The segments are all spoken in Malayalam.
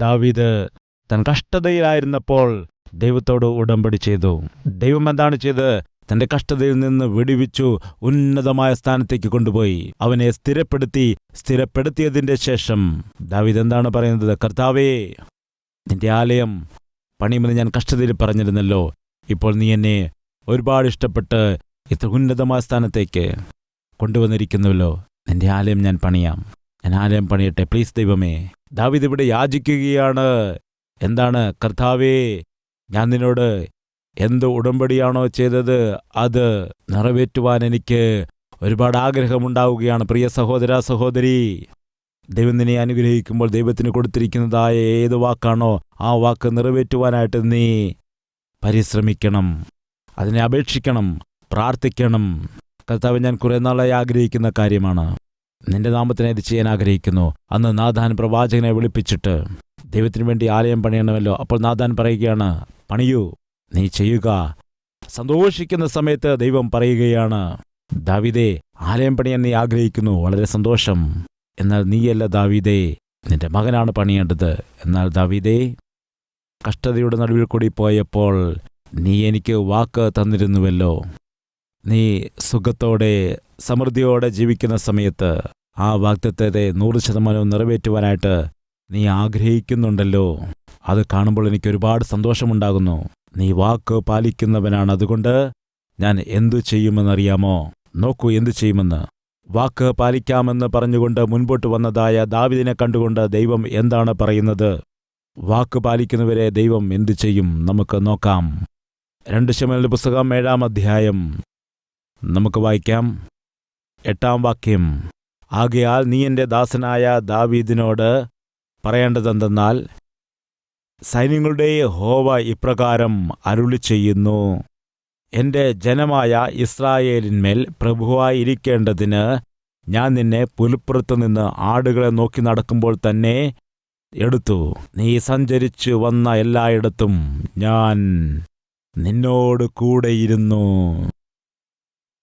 ദാവീദ് താൻ കഷ്ടതയിലായിരുന്നപ്പോൾ ദൈവത്തോട് ഉടമ്പടി ചെയ്തു. ദൈവം എന്താണ് ചെയ്തത്? തന്റെ കഷ്ടതയിൽ നിന്ന് വിടുവിച്ചു ഉന്നതമായ സ്ഥാനത്തേക്ക് കൊണ്ടുപോയി അവനെ സ്ഥിരപ്പെടുത്തിയതിന്റെ ശേഷം ദാവീദ് എന്താണ് പറയുന്നത്? കർത്താവേ, നിന്റെ ആലയം പണിയുമെന്ന് ഞാൻ കഷ്ടതയിൽ പറഞ്ഞിരുന്നല്ലോ. ഇപ്പോൾ നീ എന്നെ ഒരുപാട് ഇഷ്ടപ്പെട്ട് ഇത്ര ഉന്നതമായ സ്ഥാനത്തേക്ക് കൊണ്ടുവന്നിരിക്കുന്നുവല്ലോ. നിന്റെ ആലയം ഞാൻ ആലയം പണിയട്ടെ, പ്ലീസ് ദൈവമേ. ദാവീദ് ഇവിടെ യാചിക്കുകയാണ്. എന്താണ്? കർത്താവേ, ഞാൻ നിന്നോട് എന്ത് ഉടമ്പടിയാണോ ചെയ്തത് അത് നിറവേറ്റുവാൻ എനിക്ക് ഒരുപാട് ആഗ്രഹമുണ്ടാവുകയാണ്. പ്രിയ സഹോദര, സഹോദരി, ദൈവം നിന്നെ അനുഗ്രഹിക്കുമ്പോൾ ദൈവത്തിന് കൊടുത്തിരിക്കുന്നതായ ഏത് വാക്കാണോ ആ വാക്ക് നിറവേറ്റുവാനായിട്ട് നീ പരിശ്രമിക്കണം, അതിനെ അപേക്ഷിക്കണം, പ്രാർത്ഥിക്കണം. കർത്താവ്, ഞാൻ കുറേ നാളായി ആഗ്രഹിക്കുന്ന കാര്യമാണ്, നിന്റെ നാമത്തിനെ ഇത് ചെയ്യാൻ ആഗ്രഹിക്കുന്നു. അന്ന് നാഥാൻ പ്രവാചകനെ വിളിപ്പിച്ചിട്ട് ദൈവത്തിന് വേണ്ടി ആലയം പണിയണമല്ലോ. അപ്പോൾ നാഥാൻ പറയുകയാണ്, പണിയൂ, നീ ചെയ്യുക. സന്തോഷിക്കുന്ന സമയത്ത് ദൈവം പറയുകയാണ്, ദാവീദേ, ആലയം പണിയാൻ നീ ആഗ്രഹിക്കുന്നു, വളരെ സന്തോഷം. എന്നാൽ നീയല്ല ദാവീദേ, നിന്റെ മകനാണ് പണിയേണ്ടത്. എന്നാൽ ദാവീദേ, കഷ്ടതയുടെ നടുവിൽ കൂടി പോയപ്പോൾ നീ എനിക്ക് വാക്ക് തന്നിരുന്നുവല്ലോ. നീ സുഖത്തോടെ സമൃദ്ധിയോടെ ജീവിക്കുന്ന സമയത്ത് ആ വാഗ്ദത്തത്തെ 100% നിറവേറ്റുവാനായിട്ട് നീ ആഗ്രഹിക്കുന്നുണ്ടല്ലോ. അത് കാണുമ്പോൾ എനിക്ക് ഒരുപാട് സന്തോഷമുണ്ടാകുന്നു. നീ വാക്ക് പാലിക്കുന്നവനാണ്. അതുകൊണ്ട് ഞാൻ എന്തു ചെയ്യുമെന്നറിയാമോ? നോക്കൂ, എന്തു ചെയ്യുമെന്ന്. വാക്ക് പാലിക്കാമെന്ന് പറഞ്ഞുകൊണ്ട് മുൻപോട്ട് വന്നതായ ദാവീദിനെ കണ്ടുകൊണ്ട് ദൈവം എന്താണ് പറയുന്നത്? വാക്ക് പാലിക്കുന്നവരെ ദൈവം എന്തു ചെയ്യും? നമുക്ക് നോക്കാം. 2 ശമൂവേലിന്റെ പുസ്തകം 7-ാം അധ്യായം നമുക്ക് വായിക്കാം. 8-ാം വാക്യം. ആകയാൽ നീ എൻ്റെ ദാസനായ ദാവീദിനോട് പറയേണ്ടതെന്തെന്നാൽ, സൈന്യങ്ങളുടെ യഹോവ ഇപ്രകാരം അരുളിച്ചെയ്യുന്നു, എൻ്റെ ജനമായ ഇസ്രായേലിന്മേൽ പ്രഭുവായിരിക്കേണ്ടതിന് ഞാൻ നിന്നെ പുൽപ്പുറത്തുനിന്ന് ആടുകളെ നോക്കി നടക്കുമ്പോൾ തന്നെ എടുത്തു. നീ സഞ്ചരിച്ചു വന്ന എല്ലായിടത്തും ഞാൻ നിന്നോട് കൂടെയിരുന്നു.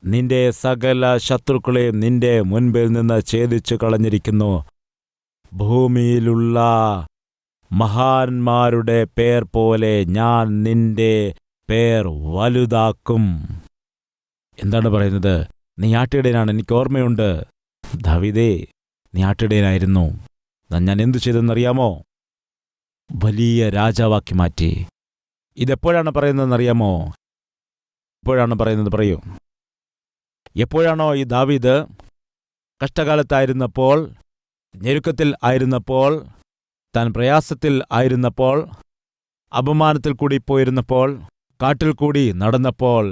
നിന്റെ സകല ശത്രുക്കളെയും നിന്റെ മുൻപിൽ നിന്ന് ഛേദിച്ചു കളഞ്ഞിരിക്കുന്നു. ഭൂമിയിലുള്ള മഹാന്മാരുടെ പേർ പോലെ ഞാൻ നിന്റെ പേർ വലുതാക്കും. എന്താണ് പറയുന്നത്? നീ ആട്ടിടയനാണ്, എനിക്ക് ഓർമ്മയുണ്ട്. ദാവീദേ, നീ ആട്ടിടയനായിരുന്നു. ഞാൻ എന്തു ചെയ്തെന്നറിയാമോ? വലിയ രാജാവാക്കി മാറ്റി. ഇതെപ്പോഴാണ് പറയുന്നതെന്നറിയാമോ? എപ്പോഴാണ് പറയുന്നത്? പറയൂ. എപ്പോഴാണോ ഈ ദാവീദ് കഷ്ടകാലത്തായിരുന്നപ്പോൾ, ഞെരുക്കത്തിൽ ആയിരുന്നപ്പോൾ, താൻ പ്രയാസത്തിൽ ആയിരുന്നപ്പോൾ, അപമാനത്തിൽ കൂടി പോയിരുന്നപ്പോൾ, കാട്ടിൽ കൂടി നടന്നപ്പോൾ,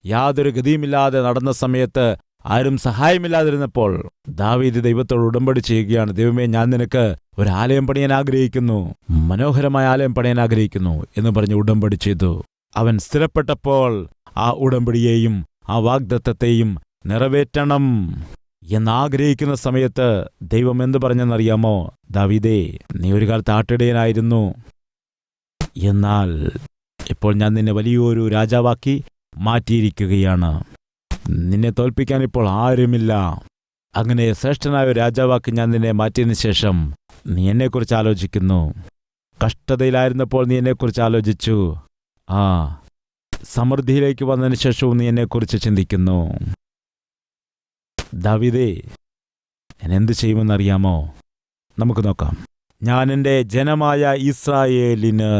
യാതൊരു ഗതിയുമില്ലാതെ നടന്ന സമയത്ത്, ആരും സഹായമില്ലാതിരുന്നപ്പോൾ ദാവീദ് ദൈവത്തോട് ഉടമ്പടി ചെയ്യുകയാണ്. ദൈവമേ, ഞാൻ നിനക്ക് ഒരു ആലയം പണിയാൻ ആഗ്രഹിക്കുന്നു, മനോഹരമായ ആലയം പണിയാൻ ആഗ്രഹിക്കുന്നു എന്ന് പറഞ്ഞ് ഉടമ്പടി ചെയ്തു. അവൻ സ്ഥിരപ്പെട്ടപ്പോൾ ആ ഉടമ്പടിയെയും ആ വാഗ്ദത്തത്തെയും നിറവേറ്റണം എന്നാഗ്രഹിക്കുന്ന സമയത്ത് ദൈവം എന്തു പറഞ്ഞെന്നറിയാമോ? ദാവീദേ, നീ ഒരു കാലത്ത് ആട്ടിടയനായിരുന്നു, എന്നാൽ ഇപ്പോൾ ഞാൻ നിന്നെ വലിയൊരു രാജാവാക്കി മാറ്റിയിരിക്കുകയാണ്. നിന്നെ തോൽപ്പിക്കാൻ ഇപ്പോൾ ആരുമില്ല. അങ്ങനെ ശ്രേഷ്ഠനായ ഒരു രാജാവാക്കി ഞാൻ നിന്നെ മാറ്റിയതിനു ശേഷം നീ എന്നെക്കുറിച്ച് ആലോചിക്കുന്നു. കഷ്ടതയിലായിരുന്നപ്പോൾ നീ എന്നെക്കുറിച്ച് ആലോചിച്ചു. സമൃദ്ധിയിലേക്ക് വന്നതിന് ശേഷവും നീ എന്നെക്കുറിച്ച് ചിന്തിക്കുന്നു. ദാവീദേ, ഞാൻ എന്തു ചെയ്യുമെന്നറിയാമോ? നമുക്ക് നോക്കാം. ഞാൻ എൻ്റെ ജനമായ ഇസ്രായേലിന്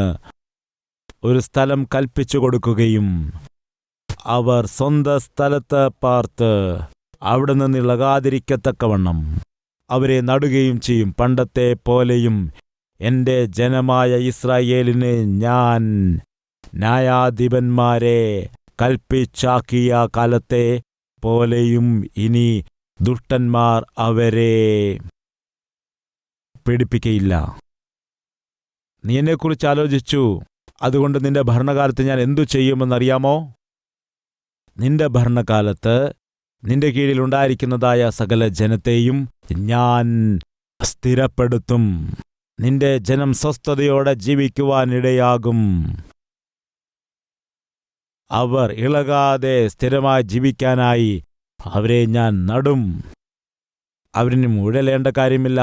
ഒരു സ്ഥലം കൽപ്പിച്ചു കൊടുക്കുകയും അവർ സ്വന്തം സ്ഥലത്ത് പാർത്ത് അവിടെ നിന്ന് ഇളകാതിരിക്കത്തക്കവണ്ണം അവരെ നടുകയും ചെയ്യും. പണ്ടത്തെ പോലെയും എൻ്റെ ജനമായ ഇസ്രായേലിന് ഞാൻ ന്യായാധിപന്മാരെ കൽപ്പിച്ചാക്കിയ കാലത്തെ പോലെയും ഇനി ദുഷ്ടന്മാർ അവരെ പീഡിപ്പിക്കയില്ല. നീ എന്നെക്കുറിച്ച് ആലോചിച്ചു. അതുകൊണ്ട് നിന്റെ ഭരണകാലത്ത് ഞാൻ എന്തു ചെയ്യുമെന്നറിയാമോ? നിന്റെ ഭരണകാലത്ത് നിന്റെ കീഴിലുണ്ടായിരിക്കുന്നതായ സകല ജനത്തെയും ഞാൻ സ്ഥിരപ്പെടുത്തും. നിന്റെ ജനം സ്വസ്ഥതയോടെ ജീവിക്കുവാനിടയാകും. അവർ ഇളകാതെ സ്ഥിരമായി ജീവിക്കാനായി അവരെ ഞാൻ നടും. അവരിന് ഉഴലേണ്ട കാര്യമില്ല.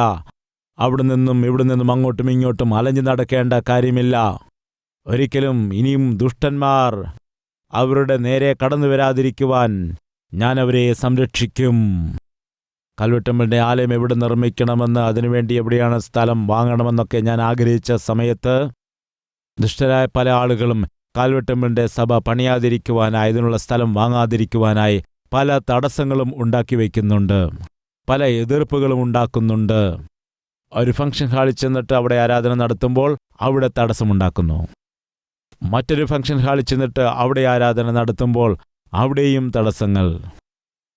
അവിടെ നിന്നും ഇവിടെ നിന്നും അങ്ങോട്ടും ഇങ്ങോട്ടും അലഞ്ഞു നടക്കേണ്ട കാര്യമില്ല. ഒരിക്കലും ഇനിയും ദുഷ്ടന്മാർ അവരുടെ നേരെ കടന്നു വരാതിരിക്കുവാൻ ഞാൻ അവരെ സംരക്ഷിക്കും. കൽവെട്ടമ്പലിൻ്റെ ആലയം എവിടെ നിർമ്മിക്കണമെന്ന്, അതിനുവേണ്ടി എവിടെയാണ് സ്ഥലം വാങ്ങണമെന്നൊക്കെ ഞാൻ ആഗ്രഹിച്ച സമയത്ത് ദുഷ്ടരായ പല ആളുകളും കാൽവെട്ടമ്പലിൻ്റെ സഭ പണിയാതിരിക്കുവാനായി, ഇതിനുള്ള സ്ഥലം വാങ്ങാതിരിക്കുവാനായി പല തടസ്സങ്ങളും ഉണ്ടാക്കി വയ്ക്കുന്നുണ്ട്, പല എതിർപ്പുകളും ഉണ്ടാക്കുന്നുണ്ട്. ഒരു ഫംഗ്ഷൻ ഹാളിൽ ചെന്നിട്ട് അവിടെ ആരാധന നടത്തുമ്പോൾ അവിടെ തടസ്സമുണ്ടാക്കുന്നു. മറ്റൊരു ഫംഗ്ഷൻ ഹാളിൽ ചെന്നിട്ട് അവിടെ ആരാധന നടത്തുമ്പോൾ അവിടെയും തടസ്സങ്ങൾ.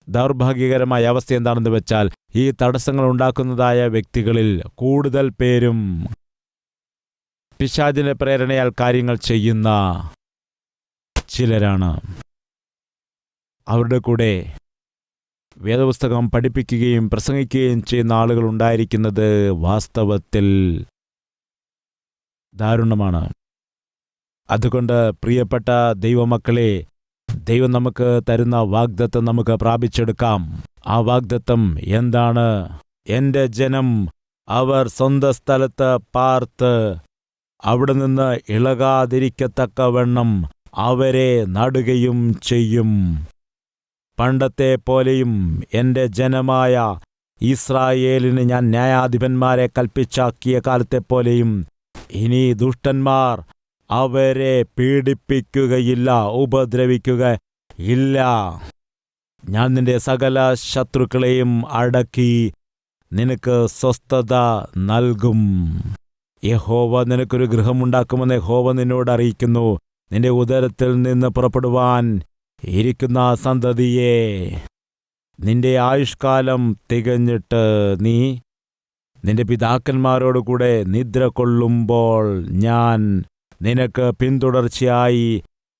ദൗർഭാഗ്യകരമായ അവസ്ഥ എന്താണെന്ന് വെച്ചാൽ, ഈ തടസ്സങ്ങൾ ഉണ്ടാക്കുന്നതായ വ്യക്തികളിൽ കൂടുതൽ പേരും പിശാചിന്റെ പ്രേരണയാൽ കാര്യങ്ങൾ ചെയ്യുന്ന ചിലരാണ്. അവരുടെ കൂടെ വേദപുസ്തകം പഠിപ്പിക്കുകയും പ്രസംഗിക്കുകയും ചെയ്യുന്ന ആളുകൾ ഉണ്ടായിരിക്കുന്നത് വാസ്തവത്തിൽ ദാരുണമാണ്. അതുകൊണ്ട് പ്രിയപ്പെട്ട ദൈവമക്കളെ, ദൈവം നമുക്ക് തരുന്ന വാഗ്ദത്തം നമുക്ക് പ്രാപിച്ചെടുക്കാം. ആ വാഗ്ദത്തം എന്താണ്? എൻ്റെ ജനം അവർ സ്വന്തം സ്ഥലത്ത് പാർത്ത് അവിടെ നിന്ന് ഇളകാതിരിക്കത്തക്കവണ്ണം അവരെ നടുകയും ചെയ്യും. പണ്ടത്തെ പോലെയും എൻ്റെ ജനമായ ഇസ്രായേലിന് ഞാൻ ന്യായാധിപന്മാരെ കൽപ്പിച്ചാക്കിയ കാലത്തെപ്പോലെയും ഇനി ദുഷ്ടന്മാർ അവരെ പീഡിപ്പിക്കുകയില്ല, ഉപദ്രവിക്കുക ഇല്ല. ഞാൻ നിന്റെ സകല ശത്രുക്കളെയും അടക്കി നിനക്ക് സ്വസ്ഥത നൽകും. യഹോവ നിനക്കൊരു ഗൃഹമുണ്ടാക്കുമെന്ന് യഹോവ നിന്നോട് അറിയിക്കുന്നു. നിന്റെ ഉദരത്തിൽ നിന്ന് പുറപ്പെടുവാൻ ഇരിക്കുന്ന സന്തതിയെ, നിന്റെ ആയുഷ്കാലം തികഞ്ഞിട്ട് നീ നിന്റെ പിതാക്കന്മാരോടുകൂടെ നിദ്ര കൊള്ളുമ്പോൾ ഞാൻ നിനക്ക് പിന്തുടർച്ചയായി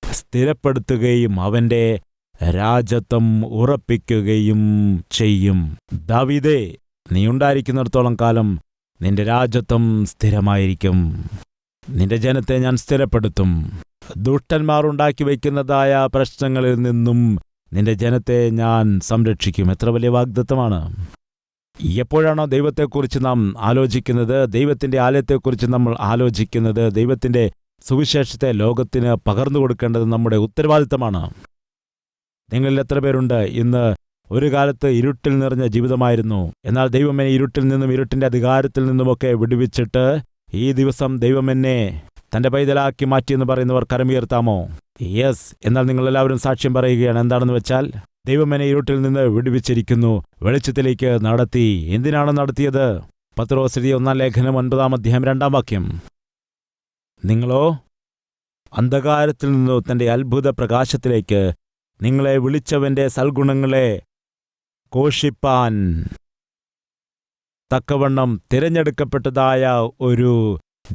സ്ഥിരപ്പെടുത്തുകയും അവൻ്റെ രാജത്വം ഉറപ്പിക്കുകയും ചെയ്യും. ദാവീദേ, നീ ഉണ്ടായിരിക്കുന്നിടത്തോളം കാലം നിന്റെ രാജത്വം സ്ഥിരമായിരിക്കും. നിന്റെ ജനത്തെ ഞാൻ സ്ഥിരപ്പെടുത്തും. ദുഷ്ടന്മാർ ഉണ്ടാക്കി വയ്ക്കുന്നതായ പ്രശ്നങ്ങളിൽ നിന്നും നിന്റെ ജനത്തെ ഞാൻ സംരക്ഷിക്കും. എത്ര വലിയ വാഗ്ദത്തമാണ്! എപ്പോഴാണോ ദൈവത്തെക്കുറിച്ച് നാം ആലോചിക്കുന്നത്, ദൈവത്തിൻ്റെ ആലയത്തെക്കുറിച്ച് നമ്മൾ ആലോചിക്കുന്നത്, ദൈവത്തിൻ്റെ സുവിശേഷത്തെ ലോകത്തിന് പകർന്നു കൊടുക്കേണ്ടത് നമ്മുടെ ഉത്തരവാദിത്തമാണ്. നിങ്ങളിൽ എത്ര പേരുണ്ട് ഇന്ന് ഒരു കാലത്ത് ഇരുട്ടിൽ നിറഞ്ഞ ജീവിതമായിരുന്നു, എന്നാൽ ദൈവം എന്നെ ഇരുട്ടിൽ നിന്നും ഇരുട്ടിൻ്റെ അധികാരത്തിൽ നിന്നുമൊക്കെ വിടുവിച്ചിട്ട് ഈ ദിവസം ദൈവം എന്നെ തൻ്റെ പൈതലാക്കി മാറ്റിയെന്ന് പറയുന്നവർ കരമുയർത്താമോ? യെസ്. എന്നാൽ നിങ്ങളെല്ലാവരും സാക്ഷ്യം പറയുകയാണ്. എന്താണെന്ന് വെച്ചാൽ, ദൈവം എന്നെ ഇരുട്ടിൽ നിന്ന് വിടുവിച്ചിരിക്കുന്നു, വെളിച്ചത്തിലേക്ക് നടത്തി. എന്തിനാണ് നടത്തിയത്? പത്രോസ് എഴുതിയ 1 ലേഖനം 9 അധ്യായം 2 വാക്യം. നിങ്ങളോ അന്ധകാരത്തിൽ നിന്നു തൻ്റെ അത്ഭുത പ്രകാശത്തിലേക്ക് നിങ്ങളെ വിളിച്ചവൻ്റെ സൽഗുണങ്ങളെ ഘോഷിപ്പാൻ തക്കവണ്ണം തിരഞ്ഞെടുക്കപ്പെട്ടതായ ഒരു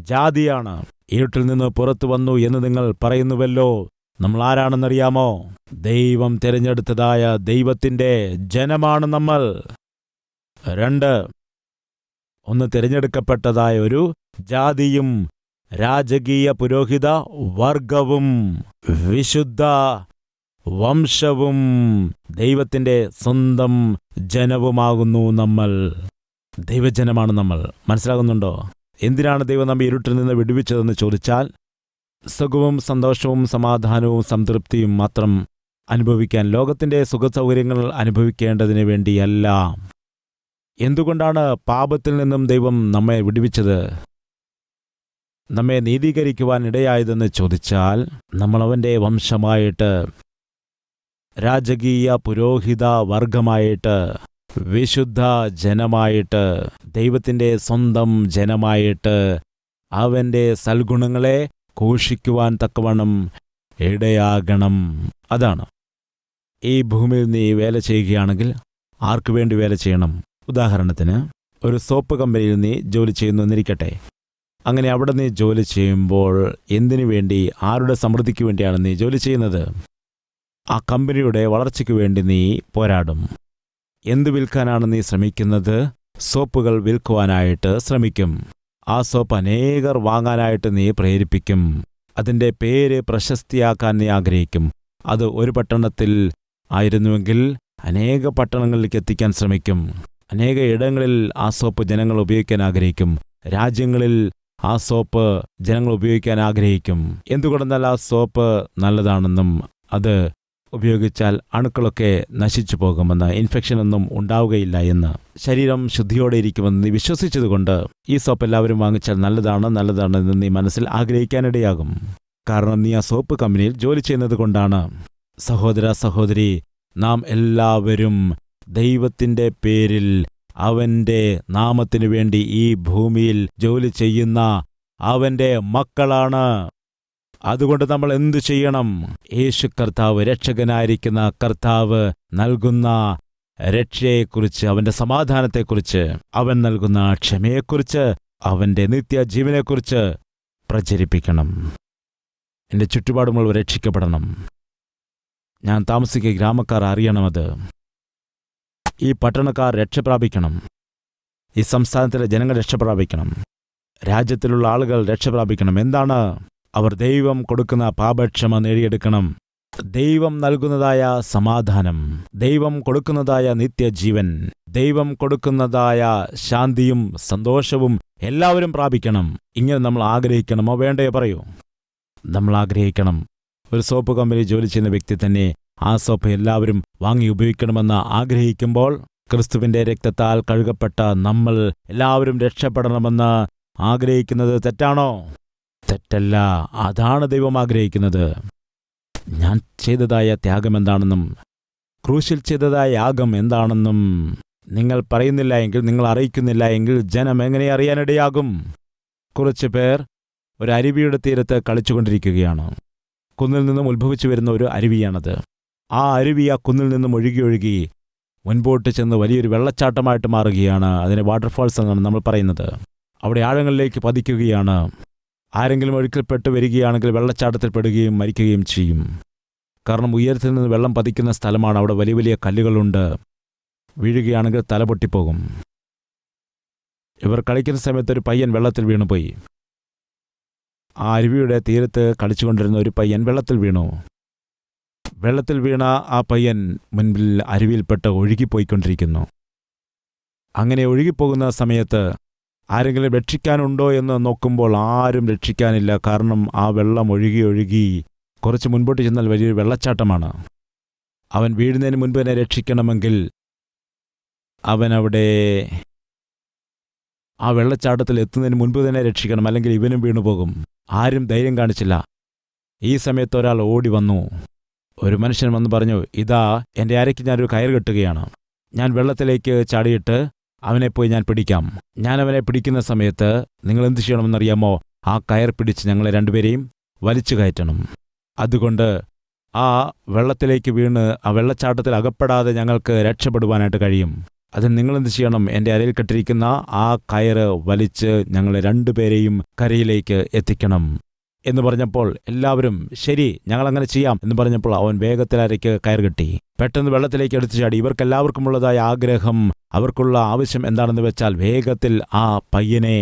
ജാതിയാണ്. ഇരുട്ടിൽ നിന്ന് പുറത്തു വന്നു എന്ന് നിങ്ങൾ പറയുന്നുവല്ലോ. നമ്മൾ ആരാണെന്നറിയാമോ? ദൈവം തിരഞ്ഞെടുത്തതായ ദൈവത്തിൻ്റെ ജനമാണ് നമ്മൾ. 2, തിരഞ്ഞെടുക്കപ്പെട്ടതായ ഒരു ജാതിയും രാജകീയ പുരോഹിത വർഗവും വിശുദ്ധ വംശവും ദൈവത്തിൻ്റെ സ്വന്തം ജനവുമാകുന്നു നമ്മൾ. ദൈവജനമാണ് നമ്മൾ. മനസ്സിലാകുന്നുണ്ടോ? എന്തിനാണ് ദൈവം നമ്മെ ഇരുട്ടിൽ നിന്ന് വിടുവിച്ചതെന്ന് ചോദിച്ചാൽ, സുഖവും സന്തോഷവും സമാധാനവും സംതൃപ്തിയും മാത്രം അനുഭവിക്കാൻ, ലോകത്തിൻ്റെ സുഖസൗകര്യങ്ങൾ അനുഭവിക്കേണ്ടതിന് വേണ്ടിയല്ല. എന്തുകൊണ്ടാണ് പാപത്തിൽ നിന്നും ദൈവം നമ്മെ വിടുവിച്ചത്, നമ്മെ നീതീകരിക്കുവാൻ ഇടയായതെന്ന് ചോദിച്ചാൽ, നമ്മൾ അവൻ്റെ വംശമായിട്ട്, രാജകീയ പുരോഹിത വർഗമായിട്ട്, വിശുദ്ധ ജനമായിട്ട്, ദൈവത്തിൻ്റെ സ്വന്തം ജനമായിട്ട് അവൻ്റെ സൽഗുണങ്ങളെ ഘോഷിക്കുവാൻ തക്കവണ്ണം ഇടയാകണം. അതാണ്. ഈ ഭൂമിയിൽ നീ വേല ചെയ്യുകയാണെങ്കിൽ ആർക്കു വേണ്ടി വേല ചെയ്യണം? ഉദാഹരണത്തിന്, ഒരു സോപ്പ് കമ്പനിയിൽ നീ ജോലി ചെയ്യുന്നു എന്നിരിക്കട്ടെ. അങ്ങനെ അവിടെ നീ ജോലി ചെയ്യുമ്പോൾ എന്തിനു വേണ്ടി, ആരുടെ സമൃദ്ധിക്ക് വേണ്ടിയാണ് നീ ജോലി ചെയ്യുന്നത്? ആ കമ്പനിയുടെ വളർച്ചയ്ക്ക് വേണ്ടി നീ പോരാടും. എന്ത് വിൽക്കാനാണ് നീ ശ്രമിക്കുന്നത്? സോപ്പുകൾ വിൽക്കുവാനായിട്ട് ശ്രമിക്കും. ആ സോപ്പ് അനേകർ വാങ്ങാനായിട്ട് നീ പ്രേരിപ്പിക്കും. അതിൻ്റെ പേര് പ്രശസ്തിയാക്കാൻ നീ ആഗ്രഹിക്കും. അത് ഒരു പട്ടണത്തിൽ ആയിരുന്നുവെങ്കിൽ അനേക പട്ടണങ്ങളിലേക്ക് എത്തിക്കാൻ ശ്രമിക്കും. അനേക ഇടങ്ങളിൽ ആ സോപ്പ് ജനങ്ങൾ ഉപയോഗിക്കാൻ ആഗ്രഹിക്കും. രാജ്യങ്ങളിൽ ആ സോപ്പ് ജനങ്ങൾ ഉപയോഗിക്കാൻ ആഗ്രഹിക്കും. എന്തുകൊണ്ടെന്നാൽ ആ സോപ്പ് നല്ലതാണെന്നും അത് ഉപയോഗിച്ചാൽ അണുക്കളൊക്കെ നശിച്ചു പോകുമെന്ന്, ഇൻഫെക്ഷനൊന്നും ഉണ്ടാവുകയില്ല എന്ന്, ശരീരം ശുദ്ധിയോടെ ഇരിക്കുമെന്ന് നീ വിശ്വസിച്ചതുകൊണ്ട് ഈ സോപ്പ് എല്ലാവരും വാങ്ങിച്ചാൽ നല്ലതാണെന്ന് നീ മനസ്സിൽ ആഗ്രഹിക്കാനിടയാകും. കാരണം നീ ആ സോപ്പ് കമ്പനിയിൽ ജോലി ചെയ്യുന്നത് കൊണ്ടാണ്. സഹോദര സഹോദരി, നാം എല്ലാവരും ദൈവത്തിൻ്റെ പേരിൽ അവൻ്റെ നാമത്തിനു വേണ്ടി ഈ ഭൂമിയിൽ ജോലി ചെയ്യുന്ന അവൻ്റെ മക്കളാണ്. അതുകൊണ്ട് നമ്മൾ എന്തു ചെയ്യണം? യേശു കർത്താവ്, രക്ഷകനായിരിക്കുന്ന കർത്താവ് നൽകുന്ന രക്ഷയെക്കുറിച്ച്, അവൻ്റെ സമാധാനത്തെക്കുറിച്ച്, അവൻ നൽകുന്ന ക്ഷമയെക്കുറിച്ച്, അവൻ്റെ നിത്യജീവനെക്കുറിച്ച് പ്രചരിപ്പിക്കണം. എൻ്റെ ചുറ്റുപാടുമുള്ളവർ രക്ഷിക്കപ്പെടണം. ഞാൻ താമസിക്കുന്ന ഗ്രാമക്കാർ അറിയണമത്. ഈ പട്ടണക്കാർ രക്ഷപ്രാപിക്കണം. ഈ സംസ്ഥാനത്തിലെ ജനങ്ങൾ രക്ഷപ്രാപിക്കണം. രാജ്യത്തിലുള്ള ആളുകൾ രക്ഷപ്രാപിക്കണം. എന്താണ്? അവർ ദൈവം കൊടുക്കുന്ന പാപക്ഷമ നേടിയെടുക്കണം. ദൈവം നൽകുന്നതായ സമാധാനം, ദൈവം കൊടുക്കുന്നതായ നിത്യജീവൻ, ദൈവം കൊടുക്കുന്നതായ ശാന്തിയും സന്തോഷവും എല്ലാവരും പ്രാപിക്കണം. ഇങ്ങനെ നമ്മൾ ആഗ്രഹിക്കണമോ വേണ്ടയോ? പറയൂ. നമ്മൾ ആഗ്രഹിക്കണം. ഒരു സോപ്പ് കമ്പനി ജോലി ചെയ്യുന്ന വ്യക്തി തന്നെ ആ സോപ്പ് എല്ലാവരും വാങ്ങി ഉപയോഗിക്കണമെന്ന് ആഗ്രഹിക്കുമ്പോൾ, ക്രിസ്തുവിൻ്റെ രക്തത്താൽ കഴുകപ്പെട്ട നമ്മൾ എല്ലാവരും രക്ഷപ്പെടണമെന്ന് ആഗ്രഹിക്കുന്നത് തെറ്റാണോ? തെറ്റല്ല. അതാണ് ദൈവം ആഗ്രഹിക്കുന്നത്. ഞാൻ ചെയ്തതായ ത്യാഗം എന്താണെന്നും ക്രൂശിൽ ചെയ്തതായ യാഗം എന്താണെന്നും നിങ്ങൾ പറയുന്നില്ല എങ്കിൽ, നിങ്ങൾ അറിയിക്കുന്നില്ല എങ്കിൽ ജനം എങ്ങനെ അറിയാനിടയാകും? കുറച്ചു പേർ ഒരു അരുവിയുടെ തീരത്ത് കളിച്ചുകൊണ്ടിരിക്കുകയാണ്. കുന്നിൽ നിന്നും ഉത്ഭവിച്ചു വരുന്ന ഒരു അരുവിയാണത്. ആ അരുവി ആ കുന്നിൽ നിന്നും ഒഴുകി മുൻപോട്ട് ചെന്ന് വലിയൊരു വെള്ളച്ചാട്ടമായിട്ട് മാറുകയാണ്. അതിനെ വാട്ടർഫാൾസ് എന്നാണ് നമ്മൾ പറയുന്നത്. അവിടെ ആഴങ്ങളിലേക്ക് പതിക്കുകയാണ്. ആരെങ്കിലും ഒഴുക്കിൽപ്പെട്ട് വരികയാണെങ്കിൽ വെള്ളച്ചാട്ടത്തിൽ പെടുകയും മരിക്കുകയും ചെയ്യും. കാരണം ഉയരത്തിൽ നിന്ന് വെള്ളം പതിക്കുന്ന സ്ഥലമാണ്. അവിടെ വലിയ വലിയ കല്ലുകളുണ്ട്. വീഴുകയാണെങ്കിൽ തല പൊട്ടിപ്പോകും. ഇവർ കളിക്കുന്ന സമയത്ത് ഒരു പയ്യൻ വെള്ളത്തിൽ വീണുപോയി. ആ അരുവിയുടെ തീരത്ത് കളിച്ചുകൊണ്ടിരുന്ന ഒരു പയ്യൻ വെള്ളത്തിൽ വീണു. വെള്ളത്തിൽ വീണ ആ പയ്യൻ മുൻപിൽ അരുവിയിൽപ്പെട്ട് ഒഴുകിപ്പോയിക്കൊണ്ടിരിക്കുന്നു. അങ്ങനെ ഒഴുകിപ്പോകുന്ന സമയത്ത് ആരെങ്കിലും രക്ഷിക്കാനുണ്ടോ എന്ന് നോക്കുമ്പോൾ ആരും രക്ഷിക്കാനില്ല. കാരണം ആ വെള്ളം ഒഴുകി കുറച്ച് മുൻപോട്ട് ചെന്നാൽ വലിയൊരു വെള്ളച്ചാട്ടമാണ്. അവൻ വീഴുന്നതിന് മുൻപ് തന്നെ രക്ഷിക്കണമെങ്കിൽ അവൻ അവിടെ ആ വെള്ളച്ചാട്ടത്തിൽ എത്തുന്നതിന് മുൻപ് തന്നെ രക്ഷിക്കണം, അല്ലെങ്കിൽ ഇവനും വീണുപോകും. ആരും ധൈര്യം കാണിച്ചില്ല. ഈ സമയത്ത് ഒരാൾ ഓടി വന്നു. ഒരു മനുഷ്യൻ വന്ന് പറഞ്ഞു, ഇതാ എൻ്റെ അരയ്ക്ക് ഞാനൊരു കയർ കെട്ടുകയാണ്. ഞാൻ വെള്ളത്തിലേക്ക് ചാടിയിട്ട് അവനെ പോയി ഞാൻ പിടിക്കാം. ഞാൻ അവനെ പിടിക്കുന്ന സമയത്ത് നിങ്ങൾ എന്ത് ചെയ്യണമെന്നറിയാമോ? ആ കയർ പിടിച്ച് ഞങ്ങളെ രണ്ടുപേരെയും വലിച്ചു കയറ്റണം. അതുകൊണ്ട് ആ വെള്ളത്തിലേക്ക് വീണ് ആ വെള്ളച്ചാട്ടത്തിൽ അകപ്പെടാതെ ഞങ്ങൾക്ക് രക്ഷപ്പെടുവാനായിട്ട് കഴിയും. അതിന് നിങ്ങളെന്ത് ചെയ്യണം? എൻ്റെ അരയിൽ കെട്ടിരിക്കുന്ന ആ കയറ് വലിച്ച് ഞങ്ങളെ രണ്ടുപേരെയും കരയിലേക്ക് എത്തിക്കണം എന്ന് പറഞ്ഞപ്പോൾ എല്ലാവരും ശരി, ഞങ്ങളങ്ങനെ ചെയ്യാം എന്ന് പറഞ്ഞപ്പോൾ അവൻ വേഗത്തിൽ അരയ്ക്ക് കയർ കെട്ടി പെട്ടെന്ന് വെള്ളത്തിലേക്ക് എടുത്തു ചാടി. ഇവർക്കെല്ലാവർക്കുമുള്ളതായ ആഗ്രഹം, അവർക്കുള്ള ആവശ്യം എന്താണെന്ന് വെച്ചാൽ വേഗത്തിൽ ആ പയ്യനെ,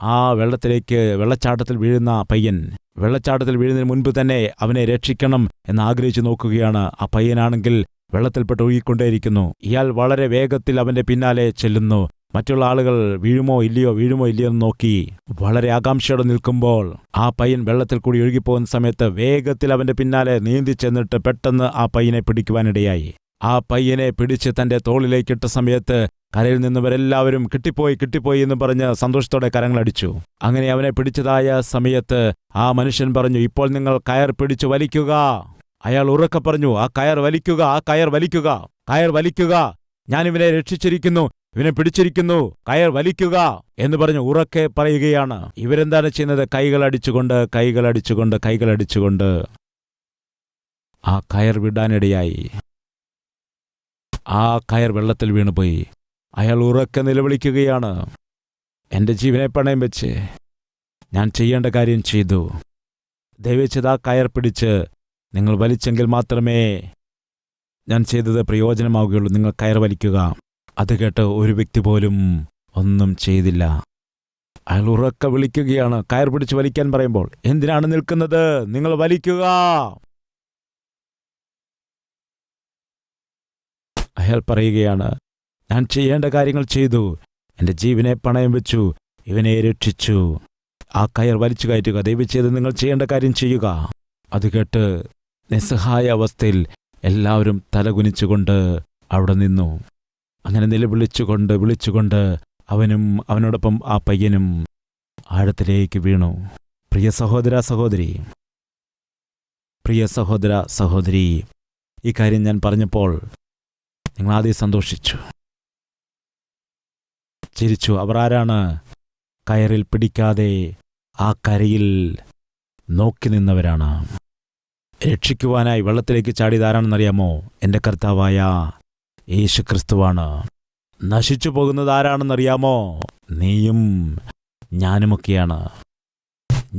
ആ വെള്ളച്ചാട്ടത്തിൽ വീഴുന്ന പയ്യൻ, വെള്ളച്ചാട്ടത്തിൽ വീഴുന്നതിന് മുൻപ് തന്നെ അവനെ രക്ഷിക്കണം എന്ന് ആഗ്രഹിച്ചു നോക്കുകയാണ്. ആ പയ്യനാണെങ്കിൽ വെള്ളത്തിൽപ്പെട്ട് ഒഴുകിക്കൊണ്ടേയിരിക്കുന്നു. ഇയാൾ വളരെ വേഗത്തിൽ അവൻ്റെ പിന്നാലെ ചെല്ലുന്നു. മറ്റുള്ള ആളുകൾ വീഴുമോ ഇല്ലയോ എന്ന് നോക്കി വളരെ ആകാംക്ഷയോടെ നിൽക്കുമ്പോൾ ആ പയ്യൻ വെള്ളത്തിൽ കൂടി ഒഴുകിപ്പോകുന്ന സമയത്ത് വേഗത്തിൽ അവൻ്റെ പിന്നാലെ നീന്തി ചെന്നിട്ട് പെട്ടെന്ന് ആ പയ്യനെ പിടിക്കുവാനിടയായി. ആ പയ്യനെ പിടിച്ച് തൻ്റെ തോളിലേക്കിട്ട സമയത്ത് കരയിൽ നിന്നവരെല്ലാവരും കിട്ടിപ്പോയി എന്ന് പറഞ്ഞ് സന്തോഷത്തോടെ കരങ്ങളടിച്ചു. അങ്ങനെ അവനെ പിടിച്ചതായ സമയത്ത് ആ മനുഷ്യൻ പറഞ്ഞു, ഇപ്പോൾ നിങ്ങൾ കയർ പിടിച്ചു വലിക്കുക. അയാൾ ഉറക്കെ പറഞ്ഞു, ആ കയർ വലിക്കുക, ഞാനിവനെ രക്ഷിച്ചിരിക്കുന്നു, ഇവനെ പിടിച്ചിരിക്കുന്നു, കയർ വലിക്കുക എന്ന് പറഞ്ഞ് ഉറക്കെ പറയുകയാണ്. ഇവരെന്താണ് ചെയ്യുന്നത്? കൈകളടിച്ചുകൊണ്ട് ആ കയർ വിടാനിടയായി. ആ കയർ വെള്ളത്തിൽ വീണുപോയി. അയാൾ ഉറക്കെ നിലവിളിക്കുകയാണ്, എൻ്റെ ജീവനെ പണയം വെച്ച് ഞാൻ ചെയ്യേണ്ട കാര്യം ചെയ്തു. ദയവേച്ചത് ആ കയർ പിടിച്ച് നിങ്ങൾ വലിച്ചെങ്കിൽ മാത്രമേ ഞാൻ ചെയ്തത് പ്രയോജനമാവുകയുള്ളൂ. നിങ്ങൾ കയർ വലിക്കുക. അത് കേട്ട് ഒരു വ്യക്തി പോലും ഒന്നും ചെയ്തില്ല. അയാൾ ഉറക്കെ വിളിക്കുകയാണ്, കയർ പിടിച്ച് വലിക്കാൻ പറയുമ്പോൾ, എന്തിനാണ് നിൽക്കുന്നത്? നിങ്ങൾ വലിക്കുക. അയാൾ പറയുകയാണ്, ഞാൻ ചെയ്യേണ്ട കാര്യങ്ങൾ ചെയ്തു. എൻ്റെ ജീവനെ പണയം വെച്ചു. ഇവനെ രക്ഷിച്ചു. ആ കയർ വലിച്ചു കയറ്റുക. ദയവ് ചെയ്ത് നിങ്ങൾ ചെയ്യേണ്ട കാര്യം ചെയ്യുക. അത് കേട്ട് നിസ്സഹായ അവസ്ഥയിൽ എല്ലാവരും തലകുനിച്ചുകൊണ്ട് അവിടെ നിന്നു. അങ്ങനെ വിളിച്ചുകൊണ്ട് അവനും അവനോടൊപ്പം ആ പയ്യനും ആഴത്തിലേക്ക് വീണു. പ്രിയ സഹോദര സഹോദരി, ഈ കാര്യം ഞാൻ പറഞ്ഞപ്പോൾ നിങ്ങൾ ആദ്യം സന്തോഷിച്ചു, ചിരിച്ചു. അവർ ആരാണ്? കയറിൽ പിടിക്കാതെ ആ കരയിൽ നോക്കി നിന്നവരാണ്. രക്ഷിക്കുവാനായി വെള്ളത്തിലേക്ക് ചാടിയതാരാണെന്നറിയാമോ? എൻ്റെ കർത്താവായ യേശു ക്രിസ്തുവാണ്. നശിച്ചു പോകുന്നത് ആരാണെന്നറിയാമോ? നീയും ഞാനുമൊക്കെയാണ്.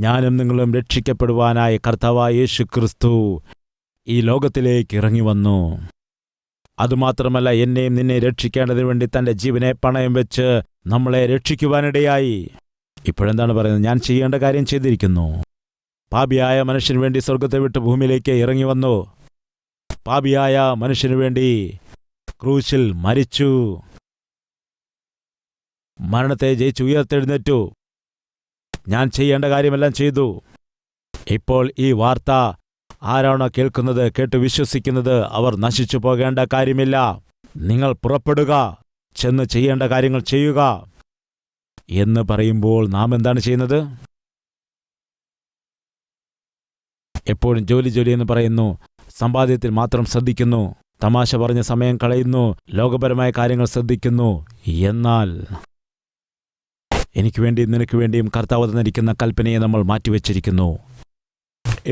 ഞാനും നിങ്ങളും രക്ഷിക്കപ്പെടുവാനായി കർത്താവായ യേശു ക്രിസ്തു ഈ ലോകത്തിലേക്ക് ഇറങ്ങി വന്നു. അതുമാത്രമല്ല, എന്നെയും നിന്നെ രക്ഷിക്കേണ്ടതിനു വേണ്ടി തൻ്റെ ജീവനെ പണയം വെച്ച് നമ്മളെ രക്ഷിക്കുവാനിടയായി. ഇപ്പോഴെന്താണ് പറയുന്നത്? ഞാൻ ചെയ്യേണ്ട കാര്യം ചെയ്തിരിക്കുന്നു. പാപിയായ മനുഷ്യന് വേണ്ടി സ്വർഗത്തെ വിട്ട് ഭൂമിയിലേക്ക് ഇറങ്ങി വന്നു. പാപിയായ മനുഷ്യനു വേണ്ടി ക്രൂശിൽ മരിച്ചു. മരണത്തെ ജയിച്ച് ഉയർത്തെഴുന്നേറ്റു. ഞാൻ ചെയ്യേണ്ട കാര്യമെല്ലാം ചെയ്തു. ഇപ്പോൾ ഈ വാർത്ത ആരാണോ കേൾക്കുന്നത്, കേട്ട് വിശ്വസിക്കുന്നത്, അവർ നശിച്ചു പോകേണ്ട കാര്യമില്ല. നിങ്ങൾ പുറപ്പെടുക, ചെന്ന് ചെയ്യേണ്ട കാര്യങ്ങൾ ചെയ്യുക എന്ന് പറയുമ്പോൾ നാം എന്താണ് ചെയ്യുന്നത്? എപ്പോഴും ജോലി എന്ന് പറയുന്നു. സമ്പാദ്യത്തിൽ മാത്രം ശ്രദ്ധിക്കുന്നു. തമാശ പറഞ്ഞ് സമയം കളയുന്നു. ലോകപരമായ കാര്യങ്ങൾ ശ്രദ്ധിക്കുന്നു. എന്നാൽ എനിക്ക് വേണ്ടിയും നിനക്ക് വേണ്ടിയും കർത്താവ് തന്നിരിക്കുന്ന കൽപ്പനയെ നമ്മൾ മാറ്റിവെച്ചിരിക്കുന്നു.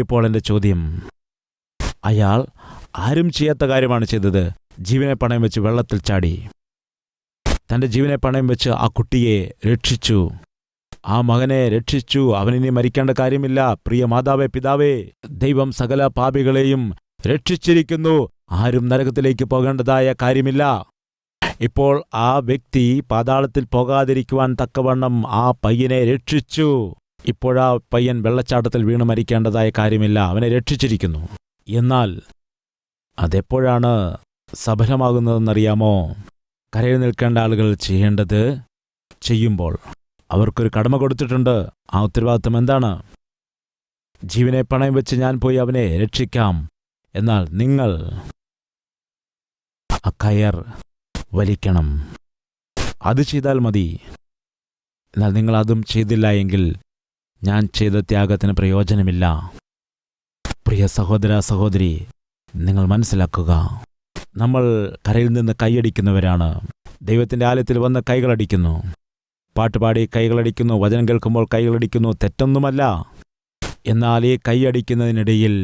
ഇപ്പോൾ എൻ്റെ ചോദ്യം, അയാൾ ആരും ചെയ്യാത്ത കാര്യമാണ് ചെയ്തത്. ജീവനെ പണയം വെച്ച് വെള്ളത്തിൽ ചാടി. തൻ്റെ ജീവനെ പണയം വെച്ച് ആ കുട്ടിയെ രക്ഷിച്ചു. ആ മകനെ രക്ഷിച്ചു. അവനിനി മരിക്കേണ്ട കാര്യമില്ല. പ്രിയ മാതാവേ, പിതാവേ, ദൈവം സകല പാപികളെയും രക്ഷിച്ചിരിക്കുന്നു. ആരും നരകത്തിലേക്ക് പോകേണ്ടതായ കാര്യമില്ല. ഇപ്പോൾ ആ വ്യക്തി പാതാളത്തിൽ പോകാതിരിക്കുവാൻ തക്കവണ്ണം ആ പയ്യനെ രക്ഷിച്ചു. ഇപ്പോഴാ പയ്യൻ വെള്ളച്ചാട്ടത്തിൽ വീണ് മരിക്കേണ്ടതായ കാര്യമില്ല. അവനെ രക്ഷിച്ചിരിക്കുന്നു. എന്നാൽ അതെപ്പോഴാണ് സഫലമാകുന്നതെന്നറിയാമോ? കരയിൽ നിൽക്കേണ്ട ആളുകൾ ചെയ്യേണ്ടത് ചെയ്യുമ്പോൾ അവർക്കൊരു കടമ കൊടുത്തിട്ടുണ്ട്. ആ ഉത്തരവാദിത്വം എന്താണ്? ജീവനെ പണയം വെച്ച് ഞാൻ പോയി അവനെ രക്ഷിക്കാം. എന്നാൽ നിങ്ങൾ ആ കയർ വലിക്കണം. അത് ചെയ്താൽ മതി. എന്നാൽ നിങ്ങൾ അതും ചെയ്തില്ല എങ്കിൽ ഞാൻ ചെയ്ത ത്യാഗത്തിന് പ്രയോജനമില്ല. പ്രിയ സഹോദരി, നിങ്ങൾ മനസ്സിലാക്കുക, നമ്മൾ കരയിൽ നിന്ന് കൈയടിക്കുന്നവരാണ്. ദൈവത്തിൻ്റെ ആലയത്തിൽ വന്ന് കൈകളടിക്കുന്നു, പാട്ടുപാടി കൈകളടിക്കുന്നു, വചനം കേൾക്കുമ്പോൾ കൈകളടിക്കുന്നു. തെറ്റൊന്നുമല്ല. എന്നാൽ ഈ കൈയടിക്കുന്നതിനിടയിൽ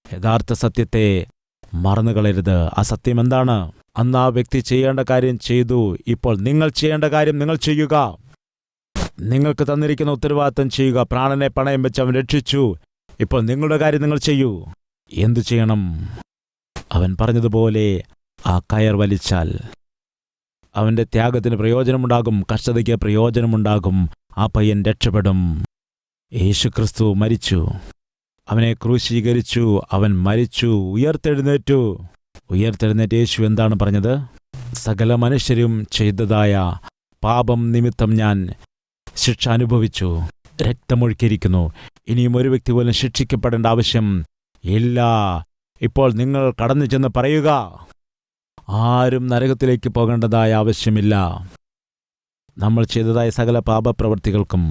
യഥാർത്ഥ സത്യത്തെ മറന്നുകളയരുത്. ആ സത്യം എന്താണ്? അന്ന് ആ വ്യക്തി ചെയ്യേണ്ട കാര്യം ചെയ്തു. ഇപ്പോൾ നിങ്ങൾ ചെയ്യേണ്ട കാര്യം നിങ്ങൾ ചെയ്യുക. നിങ്ങൾക്ക് തന്നിരിക്കുന്ന ഉത്തരവാദിത്തം ചെയ്യുക. പ്രാണനെ പണയം വെച്ച് അവൻ രക്ഷിച്ചു. ഇപ്പോൾ നിങ്ങളുടെ കാര്യം നിങ്ങൾ ചെയ്യൂ. എന്തു ചെയ്യണം? അവൻ പറഞ്ഞതുപോലെ ആ കയർ വലിച്ചാൽ അവൻ്റെ ത്യാഗത്തിന് പ്രയോജനമുണ്ടാകും, കഷ്ടതയ്ക്ക് പ്രയോജനമുണ്ടാകും. ആ പയ്യൻ രക്ഷപ്പെടും. യേശുക്രിസ്തു മരിച്ചു, അവനെ ക്രൂശീകരിച്ചു, അവൻ മരിച്ചു, ഉയർത്തെഴുന്നേറ്റു. ഉയർത്തെഴുന്നേറ്റ് യേശു എന്താണ് പറഞ്ഞത്? സകല മനുഷ്യരും ചെയ്തതായ പാപം നിമിത്തം ഞാൻ ശിക്ഷ അനുഭവിച്ചു, രക്തമൊഴുക്കിയിരിക്കുന്നു. ഇനിയും ഒരു വ്യക്തി പോലും ശിക്ഷിക്കപ്പെടേണ്ട ആവശ്യം ഇല്ല. ഇപ്പോൾ നിങ്ങൾ കടന്നു ചെന്ന് പറയുക, ആരും നരകത്തിലേക്ക് പോകേണ്ടതായ ആവശ്യമില്ല. നമ്മൾ ചെയ്തതായ സകല പാപപ്രവൃത്തികൾക്കും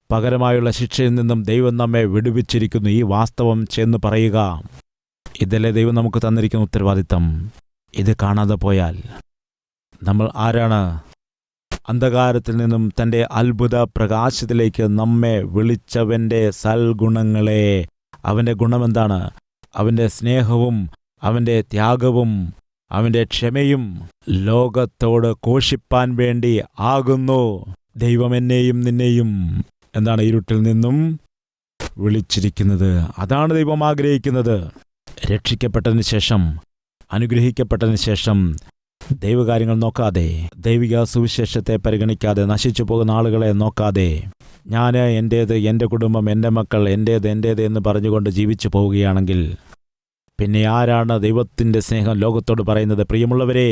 പകരമായുള്ള ശിക്ഷയിൽ നിന്നും ദൈവം നമ്മെ വിടുവിച്ചിരിക്കുന്നു. ഈ വാസ്തവം ചെന്ന് പറയുക. ഇതല്ലേ ദൈവം നമുക്ക് തന്നിരിക്കുന്ന ഉത്തരവാദിത്തം. ഇത് കാണാതെ പോയാൽ നമ്മൾ ആരാണ്? അന്ധകാരത്തിൽ നിന്നും തൻ്റെ അത്ഭുത പ്രകാശത്തിലേക്ക് നമ്മെ വിളിച്ചവൻ്റെ സൽഗുണങ്ങളെ, അവൻ്റെ ഗുണമെന്താണ്? അവൻ്റെ സ്നേഹവും അവൻ്റെ ത്യാഗവും അവൻ്റെ ക്ഷമയും ലോകത്തോട് ഘോഷിപ്പാൻ വേണ്ടി ആകുന്നു. ദൈവം എന്നെയും നിന്നെയും എന്താണ് ഇരുട്ടിൽ നിന്നും വിളിച്ചിരിക്കുന്നത്. അതാണ് ദൈവം ആഗ്രഹിക്കുന്നത്. രക്ഷിക്കപ്പെട്ടതിന് ശേഷം, അനുഗ്രഹിക്കപ്പെട്ടതിന് ശേഷം ദൈവകാര്യങ്ങൾ നോക്കാതെ, ദൈവിക സുവിശേഷത്തെ പരിഗണിക്കാതെ, നശിച്ചു പോകുന്ന ആളുകളെ നോക്കാതെ, ഞാൻ എൻ്റേത്, എൻ്റെ കുടുംബം, എൻ്റെ മക്കൾ, എൻ്റേത് എന്ന് പറഞ്ഞുകൊണ്ട് ജീവിച്ചു പോവുകയാണെങ്കിൽ പിന്നെ ആരാണ് ദൈവത്തിൻ്റെ സ്നേഹം ലോകത്തോട് പറയുന്നത്? പ്രിയമുള്ളവരെ,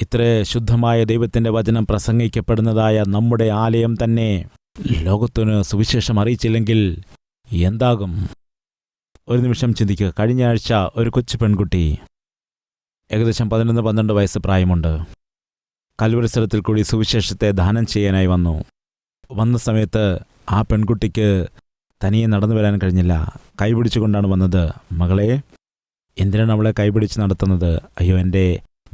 ഇത്ര ശുദ്ധമായ ദൈവത്തിൻ്റെ വചനം പ്രസംഗിക്കപ്പെടുന്നതായ നമ്മുടെ ആലയം തന്നെ ലോകത്തിന് സുവിശേഷം അറിയിച്ചില്ലെങ്കിൽ എന്താകും? ഒരു നിമിഷം ചിന്തിക്കുക. കഴിഞ്ഞ ആഴ്ച ഒരു കൊച്ചു പെൺകുട്ടി, ഏകദേശം 11-12 വയസ്സ് പ്രായമുണ്ട്, കൽവരി സ്ഥലത്തിൽ കൂടി സുവിശേഷത്തെ ദാനം ചെയ്യാനായി വന്ന സമയത്ത് ആ പെൺകുട്ടിക്ക് തനിയെ നടന്നു വരാൻ കഴിഞ്ഞില്ല. കൈപിടിച്ചുകൊണ്ടാണ് വന്നത്. മകളെ, എന്തിനാണ് അവളെ കൈപിടിച്ച് നടത്തുന്നത്? അയ്യോ, എൻ്റെ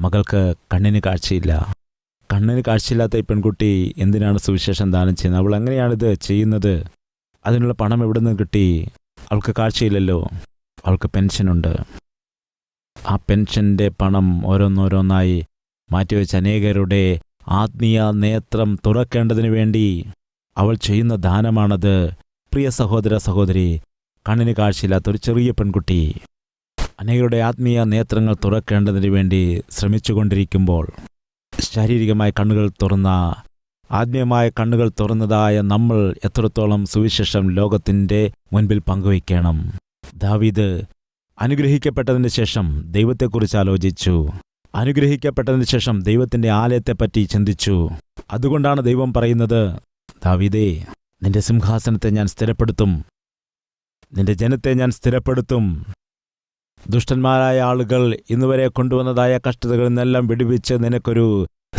മകൾക്ക് കണ്ണിന് കാഴ്ചയില്ല. കണ്ണിന് കാഴ്ചയില്ലാത്ത ഈ പെൺകുട്ടി എന്തിനാണ് സുവിശേഷം ദാനം ചെയ്യുന്നത്? അവൾ എങ്ങനെയാണിത് ചെയ്യുന്നത്? അതിനുള്ള പണം എവിടെ നിന്ന് കിട്ടി? അവൾക്ക് കാഴ്ചയില്ലല്ലോ. അവൾക്ക് പെൻഷനുണ്ട്. ആ പെൻഷൻ്റെ പണം ഓരോന്നോരോന്നായി മാറ്റിവെച്ച് അനേകരുടെ ആത്മീയ നേത്രം തുറക്കേണ്ടതിന് വേണ്ടി അവൾ ചെയ്യുന്ന ദാനമാണത്. പ്രിയ സഹോദര സഹോദരി, കണ്ണിന് കാഴ്ചയില്ലാത്ത ഒരു ചെറിയ പെൺകുട്ടി അനേകരുടെ ആത്മീയ നേത്രങ്ങൾ തുറക്കേണ്ടതിന് വേണ്ടി ശ്രമിച്ചുകൊണ്ടിരിക്കുമ്പോൾ, ശാരീരികമായ കണ്ണുകൾ തുറന്ന, ആത്മീയമായ കണ്ണുകൾ തുറന്നതായ നമ്മൾ എത്രത്തോളം സുവിശേഷം ലോകത്തിൻ്റെ മുൻപിൽ പങ്കുവയ്ക്കണം? ദാവീദ് അനുഗ്രഹിക്കപ്പെട്ടതിന് ശേഷം ദൈവത്തെക്കുറിച്ച് ആലോചിച്ചു. അനുഗ്രഹിക്കപ്പെട്ടതിന് ശേഷം ദൈവത്തിൻ്റെ ആലയത്തെപ്പറ്റി ചിന്തിച്ചു. അതുകൊണ്ടാണ് ദൈവം പറയുന്നത്, ദാവീദേ, നിന്റെ സിംഹാസനത്തെ ഞാൻ സ്ഥിരപ്പെടുത്തും, നിന്റെ ജനത്തെ ഞാൻ സ്ഥിരപ്പെടുത്തും. ദുഷ്ടന്മാരായ ആളുകൾ ഇന്നുവരെ കൊണ്ടുവന്നതായ കഷ്ടതകളിൽ നിന്നെല്ലാം വിടുവിച്ച് നിനക്കൊരു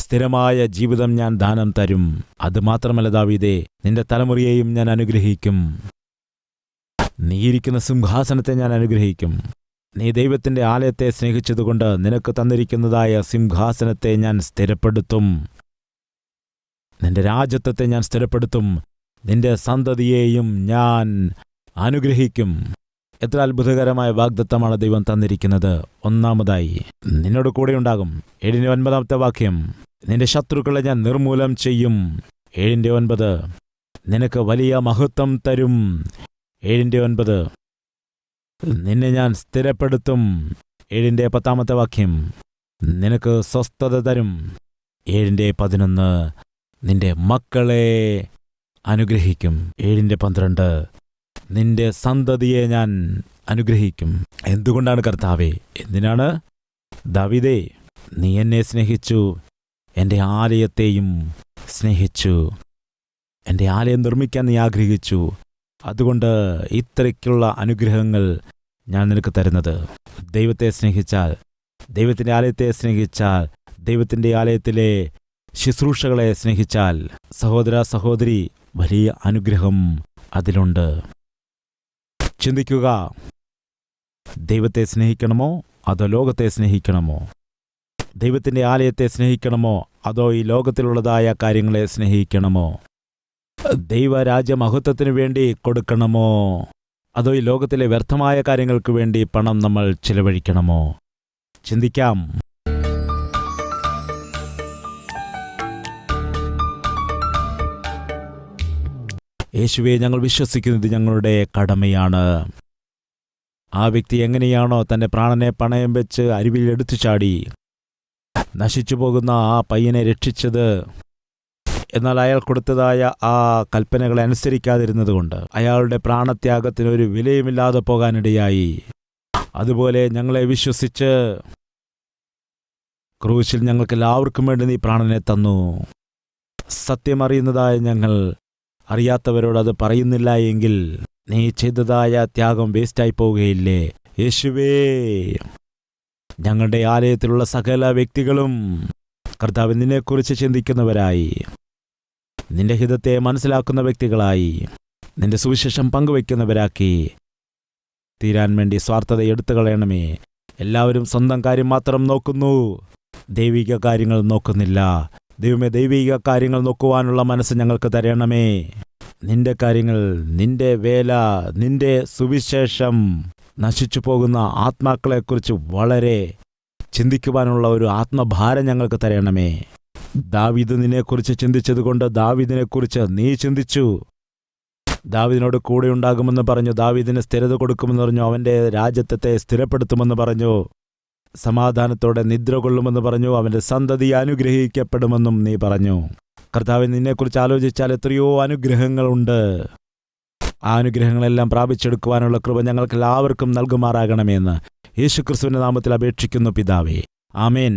സ്ഥിരമായ ജീവിതം ഞാൻ ദാനം തരും. അതുമാത്രമല്ല ദാവീദേ, നിന്റെ തലമുറയെയും ഞാൻ അനുഗ്രഹിക്കും. നീയിരിക്കുന്ന സിംഹാസനത്തെ ഞാൻ അനുഗ്രഹിക്കും. നീ ദൈവത്തിൻ്റെ ആലയത്തെ സ്നേഹിച്ചതുകൊണ്ട് നിനക്ക് തന്നിരിക്കുന്നതായ സിംഹാസനത്തെ ഞാൻ സ്ഥിരപ്പെടുത്തും. നിന്റെ രാജ്യത്വത്തെ ഞാൻ സ്ഥിരപ്പെടുത്തും. നിന്റെ സന്തതിയെയും ഞാൻ അനുഗ്രഹിക്കും. എത്ര അത്ഭുതകരമായ വാഗ്ദത്തമാണ് ദൈവം തന്നിരിക്കുന്നത്. ഒന്നാമതായി, നിന്നോട് കൂടെയുണ്ടാകും. 7:9 വാക്യം, നിന്റെ ശത്രുക്കളെ ഞാൻ നിർമൂലം ചെയ്യും. 7:9, നിനക്ക് വലിയ മഹത്വം തരും. 7:9, നിന്നെ ഞാൻ സ്ഥിരപ്പെടുത്തും. 7:10 വാക്യം, നിനക്ക് സ്വസ്ഥത തരും. 7:11, നിന്റെ മക്കളെ അനുഗ്രഹിക്കും. 7:12, നിന്റെ സന്തതിയെ ഞാൻ അനുഗ്രഹിക്കും. എന്തുകൊണ്ടാണ് കർത്താവേ? എന്തിനാണ്? ദാവീദേ, നീ എന്നെ സ്നേഹിച്ചു, എൻ്റെ ആലയത്തെയും സ്നേഹിച്ചു. എൻ്റെ ആലയം നിർമ്മിക്കാൻ നീ ആഗ്രഹിച്ചു. അതുകൊണ്ട് ഇത്രയ്ക്കുള്ള അനുഗ്രഹങ്ങൾ ഞാൻ നിനക്ക് തരുന്നത്. ദൈവത്തെ സ്നേഹിച്ചാൽ, ദൈവത്തിൻ്റെ ആലയത്തെ സ്നേഹിച്ചാൽ, ദൈവത്തിൻ്റെ ആലയത്തിലെ ശുശ്രൂഷകളെ സ്നേഹിച്ചാൽ, സഹോദര സഹോദരി, വലിയ അനുഗ്രഹം അതിലുണ്ട്. ചിന്തിക്കുക, ദൈവത്തെ സ്നേഹിക്കണമോ അതോ ലോകത്തെ സ്നേഹിക്കണമോ? ദൈവത്തിൻ്റെ ആലയത്തെ സ്നേഹിക്കണമോ അതോ ഈ ലോകത്തിലുള്ളതായ കാര്യങ്ങളെ സ്നേഹിക്കണമോ? ദൈവരാജ്യമഹത്വത്തിനു വേണ്ടി കൊടുക്കണമോ അതോ ഈ ലോകത്തിലെ വ്യർത്ഥമായ കാര്യങ്ങൾക്ക് വേണ്ടി പണം നമ്മൾ ചിലവഴിക്കണമോ? ചിന്തിക്കാം. യേശുവേ, ഞങ്ങൾ വിശ്വസിക്കുന്നത് ഞങ്ങളുടെ കടമയാണ്. ആ വ്യക്തി എങ്ങനെയാണോ തൻ്റെ പ്രാണനെ പണയം വെച്ച് അരുവിൽ എടുത്തു ചാടി നശിച്ചു പോകുന്ന ആ പയ്യനെ രക്ഷിച്ചത്, എന്നാൽ അയാൾ കൊടുത്തതായ ആ കൽപ്പനകളെ അനുസരിക്കാതിരുന്നതുകൊണ്ട് അയാളുടെ പ്രാണത്യാഗത്തിനൊരു വിലയുമില്ലാതെ പോകാനിടയായി, അതുപോലെ ഞങ്ങളെ വിശ്വസിച്ച് ക്രൂശിൽ ഞങ്ങൾക്കെല്ലാവർക്കും വേണ്ടി നീ പ്രാണനെ തന്നു. സത്യമറിയുന്നതായ ഞങ്ങൾ അറിയാത്തവരോട് അത് പറയുന്നില്ല എങ്കിൽ നീ ചെയ്തതായ ത്യാഗം വേസ്റ്റായി പോവുകയില്ലേ? യേശുവേ, ഞങ്ങളുടെ ആലയത്തിലുള്ള സകല വ്യക്തികളും കർത്താവ് നിന്നെക്കുറിച്ച് ചിന്തിക്കുന്നവരായി, നിന്റെ ഹിതത്തെ മനസ്സിലാക്കുന്ന വ്യക്തികളായി, നിന്റെ സുവിശേഷം പങ്കുവയ്ക്കുന്നവരാക്കി തീരാൻ വേണ്ടി സ്വാർത്ഥത എടുത്തു കളയണമേ. എല്ലാവരും സ്വന്തം കാര്യം മാത്രം നോക്കുന്നു, ദൈവിക കാര്യങ്ങൾ നോക്കുന്നില്ല. ദൈവമേ, ദൈവിക കാര്യങ്ങൾ നോക്കുവാനുള്ള മനസ്സ് ഞങ്ങൾക്ക് തരണമേ. നിന്റെ കാര്യങ്ങൾ, നിന്റെ വേല, നിന്റെ സുവിശേഷം, നശിച്ചു പോകുന്ന ആത്മാക്കളെക്കുറിച്ച് വളരെ ചിന്തിക്കുവാനുള്ള ഒരു ആത്മഭാരം ഞങ്ങൾക്ക് തരണമേ. ദാവീദ് നിന്നെക്കുറിച്ച് ചിന്തിച്ചതുകൊണ്ട് ദാവീദിനെക്കുറിച്ച് നീ ചിന്തിച്ചു. ദാവീദിനോട് കൂടെ ഉണ്ടാകുമെന്ന് പറഞ്ഞു, ദാവീദിന് സ്ഥിരത കൊടുക്കുമെന്ന് പറഞ്ഞു, അവൻ്റെ രാജ്യത്തെ സ്ഥിരപ്പെടുത്തുമെന്ന് പറഞ്ഞു, സമാധാനത്തോടെ നിദ്ര കൊള്ളുമെന്ന് പറഞ്ഞു, അവൻ്റെ സന്തതി അനുഗ്രഹിക്കപ്പെടുമെന്നും നീ പറഞ്ഞു. കർത്താവേ, നിന്നെക്കുറിച്ച് ആലോചിച്ചാൽ എത്രയോ അനുഗ്രഹങ്ങളുണ്ട്. ആ അനുഗ്രഹങ്ങളെല്ലാം പ്രാപിച്ചെടുക്കുവാനുള്ള കൃപ ഞങ്ങൾക്ക് എല്ലാവർക്കും നൽകുമാറാകണമെന്ന് യേശുക്രിസ്തുവിന്റെ നാമത്തിൽ അപേക്ഷിക്കുന്നു പിതാവേ. ആമേൻ.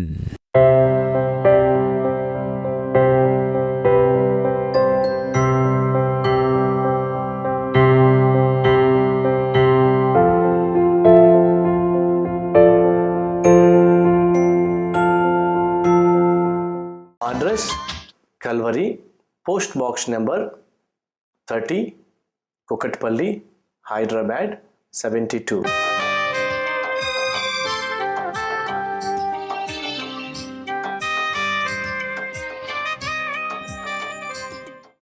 Calvary, post box number 30, Kukatpalli, Hyderabad 72.